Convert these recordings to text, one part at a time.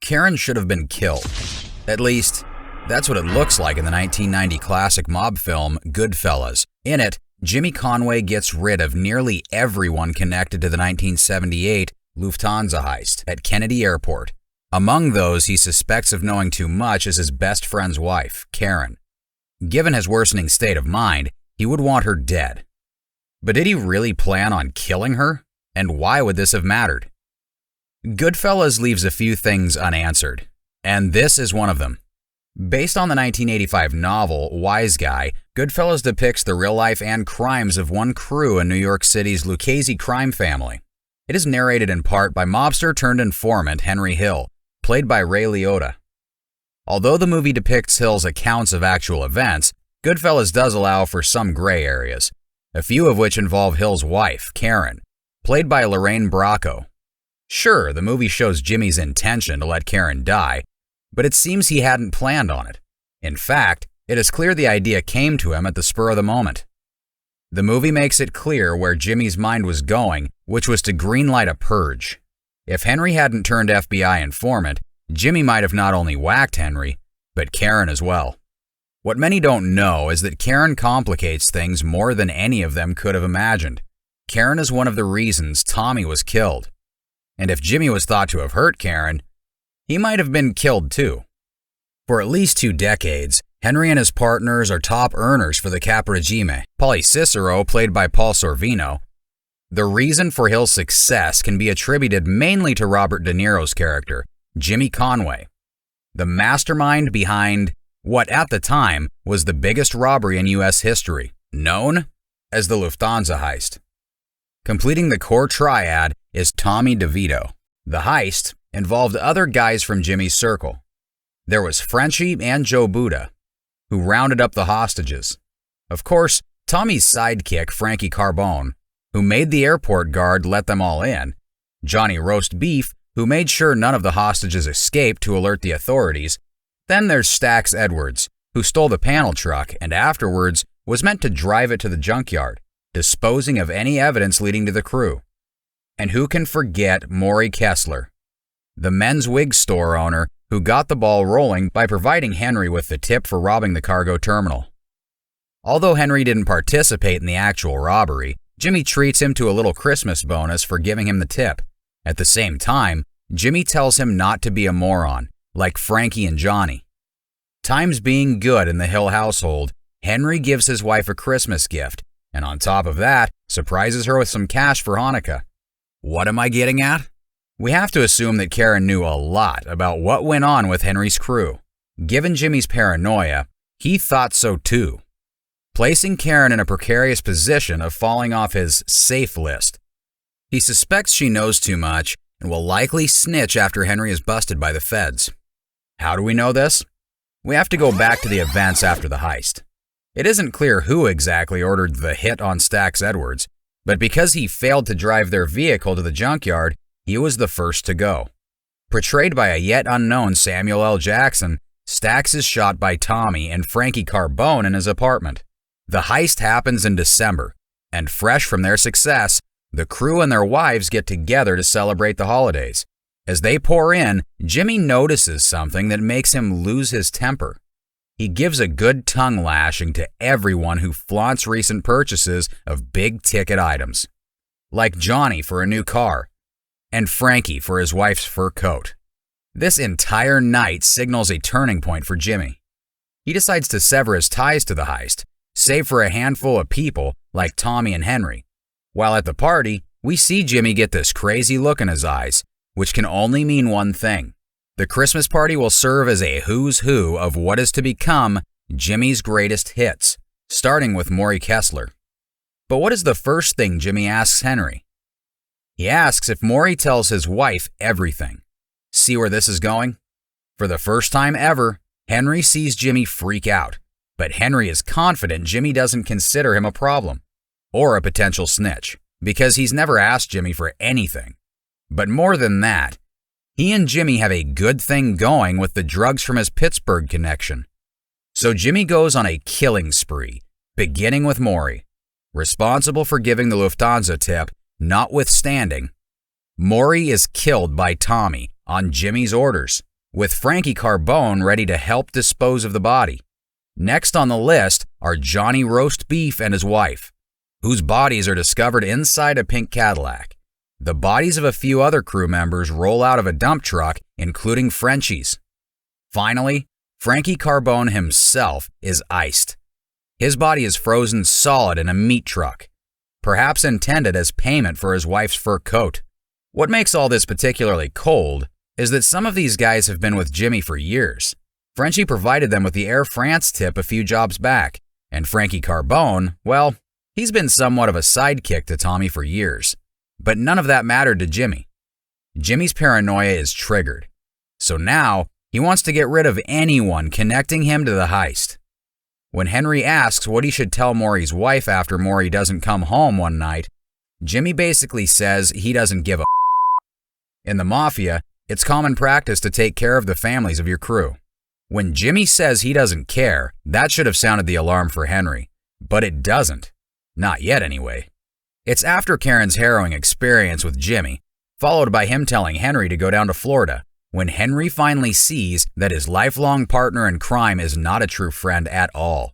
Karen should have been killed. At least, that's what it looks like in the 1990 classic mob film Goodfellas. In it, Jimmy Conway gets rid of nearly everyone connected to the 1978 Lufthansa heist at Kennedy Airport. Among those he suspects of knowing too much is his best friend's wife, Karen. Given his worsening state of mind, he would want her dead. But did he really plan on killing her? And why would this have mattered? Goodfellas leaves a few things unanswered, and this is one of them. Based on the 1985 novel Wise Guy, Goodfellas depicts the real life and crimes of one crew in New York City's Lucchese crime family. It is narrated in part by mobster-turned-informant Henry Hill, played by Ray Liotta. Although the movie depicts Hill's accounts of actual events, Goodfellas does allow for some gray areas, a few of which involve Hill's wife, Karen, played by Lorraine Bracco. Sure, the movie shows Jimmy's intention to let Karen die, but it seems he hadn't planned on it. In fact, it is clear the idea came to him at the spur of the moment. The movie makes it clear where Jimmy's mind was going, which was to greenlight a purge. If Henry hadn't turned FBI informant, Jimmy might have not only whacked Henry, but Karen as well. What many don't know is that Karen complicates things more than any of them could have imagined. Karen is one of the reasons Tommy was killed. And if Jimmy was thought to have hurt Karen, he might have been killed too. For at least 2 decades, Henry and his partners are top earners for the Caporegime. Paulie Cicero, played by Paul Sorvino. The reason for Hill's success can be attributed mainly to Robert De Niro's character, Jimmy Conway, the mastermind behind what at the time was the biggest robbery in U.S. history, known as the Lufthansa heist. Completing the core triad is Tommy DeVito. The heist involved other guys from Jimmy's circle. There was Frenchie and Joe Buda, who rounded up the hostages. Of course, Tommy's sidekick, Frankie Carbone, who made the airport guard let them all in, Johnny Roast Beef, who made sure none of the hostages escaped to alert the authorities. Then there's Stax Edwards, who stole the panel truck and afterwards was meant to drive it to the junkyard, disposing of any evidence leading to the crew. And who can forget Maury Kessler, the men's wig store owner who got the ball rolling by providing Henry with the tip for robbing the cargo terminal. Although Henry didn't participate in the actual robbery, Jimmy treats him to a little Christmas bonus for giving him the tip. At the same time, Jimmy tells him not to be a moron, like Frankie and Johnny. Times being good in the Hill household, Henry gives his wife a Christmas gift, and on top of that, surprises her with some cash for Hanukkah. What am I getting at? We have to assume that Karen knew a lot about what went on with Henry's crew. Given Jimmy's paranoia, he thought so too, placing Karen in a precarious position of falling off his safe list. He suspects she knows too much and will likely snitch after Henry is busted by the feds. How do we know this? We have to go back to the events after the heist. It isn't clear who exactly ordered the hit on Stax Edwards, but because he failed to drive their vehicle to the junkyard, he was the first to go. Portrayed by a yet unknown Samuel L. Jackson, Stax is shot by Tommy and Frankie Carbone in his apartment. The heist happens in December, and fresh from their success, the crew and their wives get together to celebrate the holidays. As they pour in, Jimmy notices something that makes him lose his temper. He gives a good tongue lashing to everyone who flaunts recent purchases of big-ticket items, like Johnny for a new car, and Frankie for his wife's fur coat. This entire night signals a turning point for Jimmy. He decides to sever his ties to the heist, save for a handful of people like Tommy and Henry. While at the party, we see Jimmy get this crazy look in his eyes, which can only mean one thing. The Christmas party will serve as a who's who of what is to become Jimmy's greatest hits, starting with Maury Kessler. But what is the first thing Jimmy asks Henry? He asks if Maury tells his wife everything. See where this is going? For the first time ever, Henry sees Jimmy freak out, but Henry is confident Jimmy doesn't consider him a problem or a potential snitch, because he's never asked Jimmy for anything. But more than that, he and Jimmy have a good thing going with the drugs from his Pittsburgh connection. So Jimmy goes on a killing spree, beginning with Maury, responsible for giving the Lufthansa tip. Notwithstanding, Maury is killed by Tommy on Jimmy's orders. with Frankie Carbone ready to help dispose of the body. Next on the list are Johnny Roast Beef and his wife, whose bodies are discovered inside a pink Cadillac. The bodies of a few other crew members roll out of a dump truck, including Frenchie's. Finally, Frankie Carbone himself is iced. His body is frozen solid in a meat truck, perhaps intended as payment for his wife's fur coat. What makes all this particularly cold is that some of these guys have been with Jimmy for years. Frenchie provided them with the Air France tip a few jobs back, and Frankie Carbone, well, he's been somewhat of a sidekick to Tommy for years. But none of that mattered to Jimmy. Jimmy's paranoia is triggered, so now he wants to get rid of anyone connecting him to the heist. When Henry asks what he should tell Maury's wife after Maury doesn't come home one night, Jimmy basically says he doesn't give a In the Mafia, it's common practice to take care of the families of your crew. When Jimmy says he doesn't care, that should have sounded the alarm for Henry. But it doesn't. Not yet, anyway. It's after Karen's harrowing experience with Jimmy, followed by him telling Henry to go down to Florida, when Henry finally sees that his lifelong partner in crime is not a true friend at all,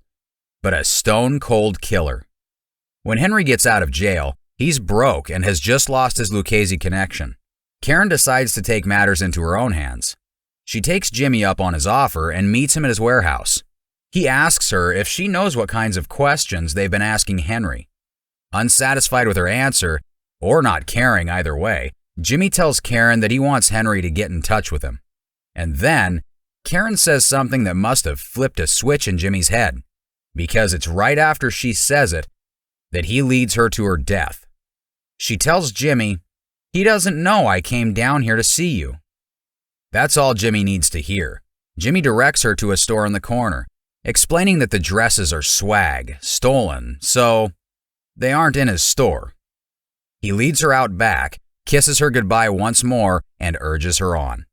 but a stone-cold killer. When Henry gets out of jail, he's broke and has just lost his Lucchese connection. Karen decides to take matters into her own hands. She takes Jimmy up on his offer and meets him at his warehouse. He asks her if she knows what kinds of questions they've been asking Henry. Unsatisfied with her answer, or not caring either way, Jimmy tells Karen that he wants Henry to get in touch with him. And then, Karen says something that must have flipped a switch in Jimmy's head, because it's right after she says it that he leads her to her death. She tells Jimmy, "He doesn't know I came down here to see you." That's all Jimmy needs to hear. Jimmy directs her to a store in the corner, explaining that the dresses are swag, stolen, so they aren't in his store. He leads her out back, kisses her goodbye once more, and urges her on.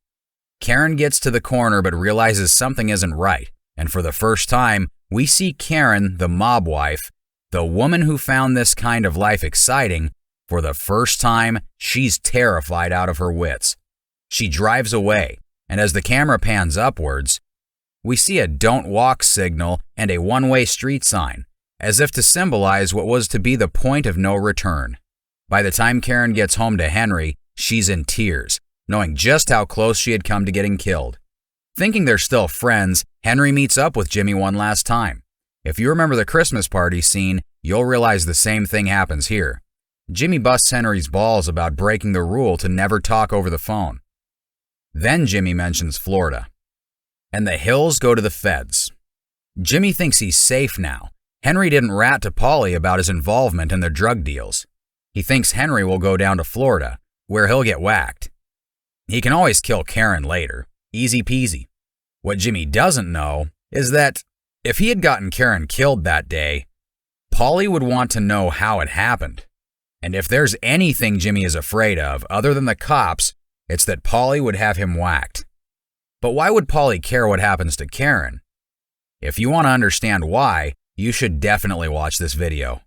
Karen gets to the corner but realizes something isn't right, and for the first time, we see Karen, the mob wife, the woman who found this kind of life exciting. For the first time, she's terrified out of her wits. She drives away, and as the camera pans upwards, we see a "Don't Walk" signal and a one-way street sign, as if to symbolize what was to be the point of no return. By the time Karen gets home to Henry, she's in tears, knowing just how close she had come to getting killed. Thinking they're still friends, Henry meets up with Jimmy one last time. If you remember the Christmas party scene, you'll realize the same thing happens here. Jimmy busts Henry's balls about breaking the rule to never talk over the phone. Then Jimmy mentions Florida. And the Hills go to the feds. Jimmy thinks he's safe now. Henry didn't rat to Paulie about his involvement in their drug deals. He thinks Henry will go down to Florida, where he'll get whacked. He can always kill Karen later. Easy peasy. What Jimmy doesn't know is that if he had gotten Karen killed that day, Paulie would want to know how it happened. And if there's anything Jimmy is afraid of other than the cops, it's that Paulie would have him whacked. But why would Paulie care what happens to Karen? If you want to understand why, you should definitely watch this video.